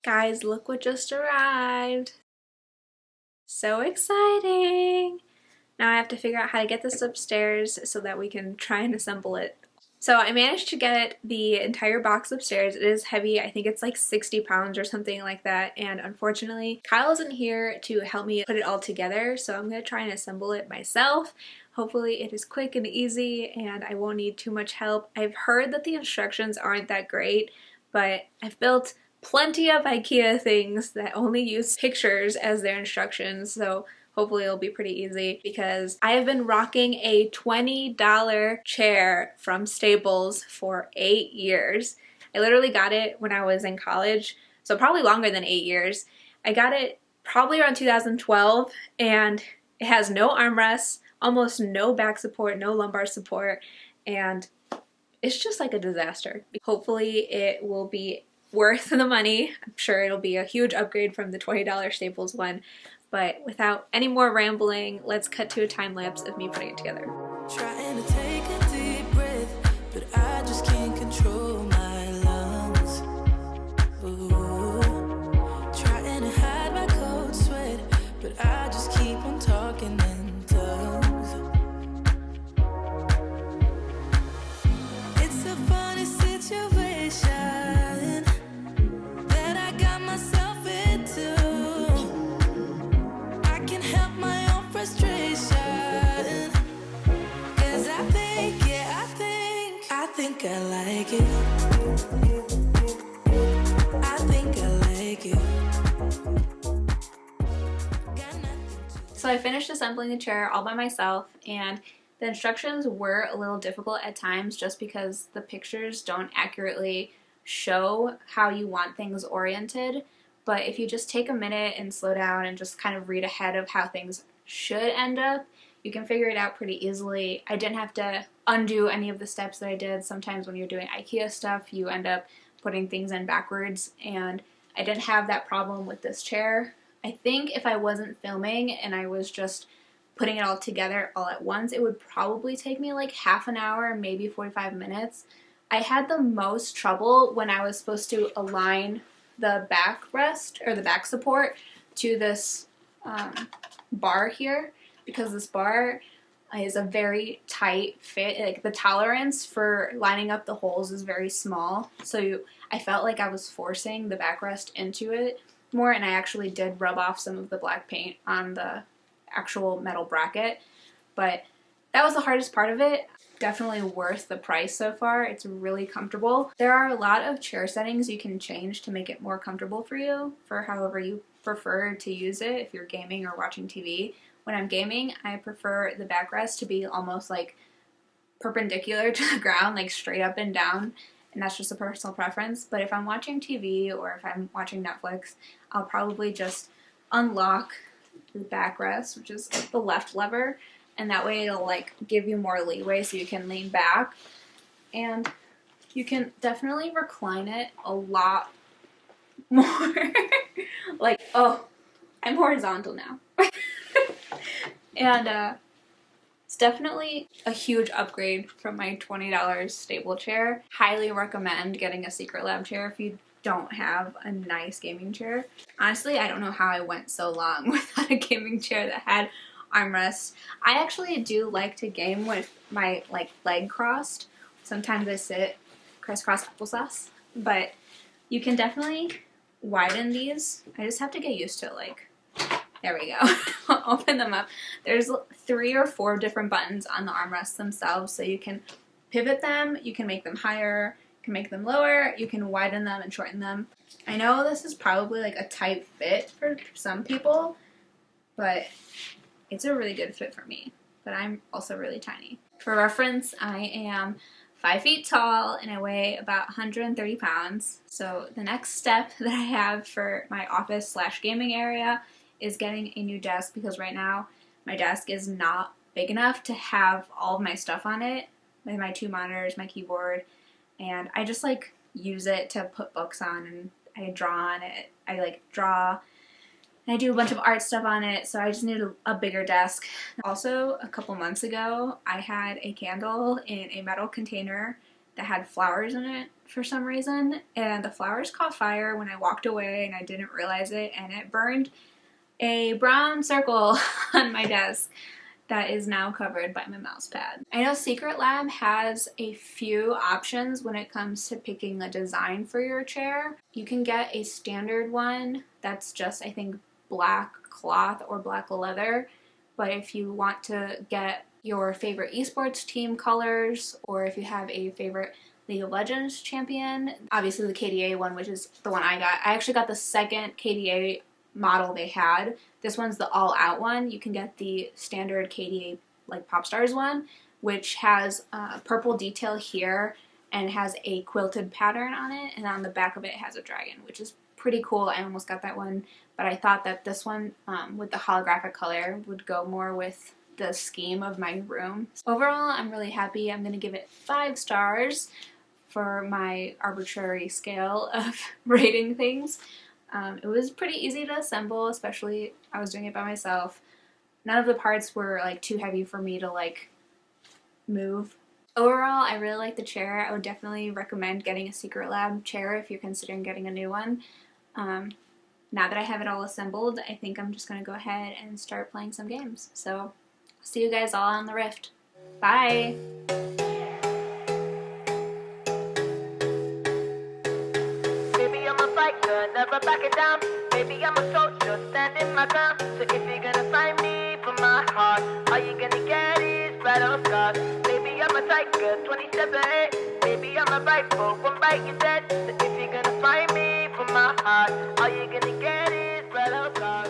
Guys, look what just arrived. So exciting! Now I have to figure out how to get this upstairs so that we can try and assemble it. So I managed to get the entire box upstairs. It is heavy. I think it's like 60 pounds or something like that. And unfortunately, Kyle isn't here to help me put it all together. So I'm going to try and assemble it myself. Hopefully it is quick and easy and I won't need too much help. I've heard that the instructions aren't that great, but I've built plenty of IKEA things that only use pictures as their instructions. So hopefully it'll be pretty easy because I have been rocking a $20 chair from Staples for 8 years. I literally got it when I was in college, so probably longer than 8 years. I got it probably around 2012 and it has no armrests, almost no back support, no lumbar support, and it's just like a disaster. Hopefully it will be worth the money. I'm sure it'll be a huge upgrade from the $20 Staples one. But without any more rambling, let's cut to a time lapse of me putting it together. Trying to take a deep breath, but I just can't control my lungs. Ooh. Trying to hide my cold sweat, but I just keep on talking in tongues. It's a funny situation that I got myself into. Frustration, 'cause I think I like it. I think I like it. So I finished assembling the chair all by myself, and the instructions were a little difficult at times just because the pictures don't accurately show how you want things oriented. But if you just take a minute and slow down and just kind of read ahead of how things should end up, you can figure it out pretty easily. I didn't have to undo any of the steps that I did. Sometimes when you're doing IKEA stuff, you end up putting things in backwards, and I didn't have that problem with this chair. I think if I wasn't filming and I was just putting it all together all at once, it would probably take me like half an hour, maybe 45 minutes. I had the most trouble when I was supposed to align the backrest or the back support to this bar here, because this bar is a very tight fit. Like the tolerance for lining up the holes is very small, so I felt like I was forcing the backrest into it more, and I actually did rub off some of the black paint on the actual metal bracket, but that was the hardest part of it. Definitely worth the price so far. It's really comfortable. There are a lot of chair settings you can change to make it more comfortable for you, for however you prefer to use it if you're gaming or watching TV. When I'm gaming, I prefer the backrest to be almost like perpendicular to the ground, like straight up and down, and that's just a personal preference. But if I'm watching TV or if I'm watching Netflix, I'll probably just unlock the backrest, which is the left lever, and that way it'll like give you more leeway so you can lean back, and you can definitely recline it a lot more. Like, oh, I'm horizontal now. And it's definitely a huge upgrade from my $20 stable chair. Highly recommend getting a Secret Lab chair if you don't have a nice gaming chair. Honestly, I don't know how I went so long without a gaming chair that had armrests. I actually do like to game with my leg crossed. Sometimes I sit crisscross applesauce, but you can definitely widen these. I just have to get used to it. Like, there we go. Open them up. There's 3 or 4 different buttons on the armrests themselves, so you can pivot them, you can make them higher, you can make them lower, you can widen them and shorten them. I know this is probably like a tight fit for some people, but it's a really good fit for me. But I'm also really tiny. For reference, I am 5 feet tall and I weigh about 130 pounds. So the next step that I have for my office/gaming area is getting a new desk, because right now my desk is not big enough to have all of my stuff on it, like my 2 monitors, my keyboard, and I just like use it to put books on, and I draw on it. I like draw and I do a bunch of art stuff on it, so I just need a bigger desk. Also, a couple months ago, I had a candle in a metal container that had flowers in it for some reason, and the flowers caught fire when I walked away and I didn't realize it, and it burned a brown circle on my desk that is now covered by my mouse pad. I know Secret Lab has a few options when it comes to picking a design for your chair. You can get a standard one that's just, I think, black cloth or black leather, but if you want to get your favorite esports team colors, or if you have a favorite League of Legends champion, obviously the KDA one, which is the one I got. I actually got the second KDA model they had. This one's the all-out one. You can get the standard KDA like Popstars one, which has purple detail here and has a quilted pattern on it, and on the back of it has a dragon, which is pretty cool. I almost got that one, but I thought that this one with the holographic color would go more with the scheme of my room. Overall, I'm really happy. I'm going to give it 5 stars for my arbitrary scale of rating things. It was pretty easy to assemble, especially I was doing it by myself. None of the parts were like too heavy for me to like move. Overall, I really like the chair. I would definitely recommend getting a Secret Lab chair if you're considering getting a new one. Now that I have it all assembled, I think I'm just going to go ahead and start playing some games. So, see you guys all on the Rift. Bye! Baby, I'm a fighter, never backing down. Baby, I'm a soldier, standing my ground. So if you're gonna find me for my heart, all you're gonna get is battle scars. Baby, I'm a tiger, 27-8. Baby, I'm a rifle, one bite you're dead. So if you're gonna find me for my heart, all you're gonna get is battle scars.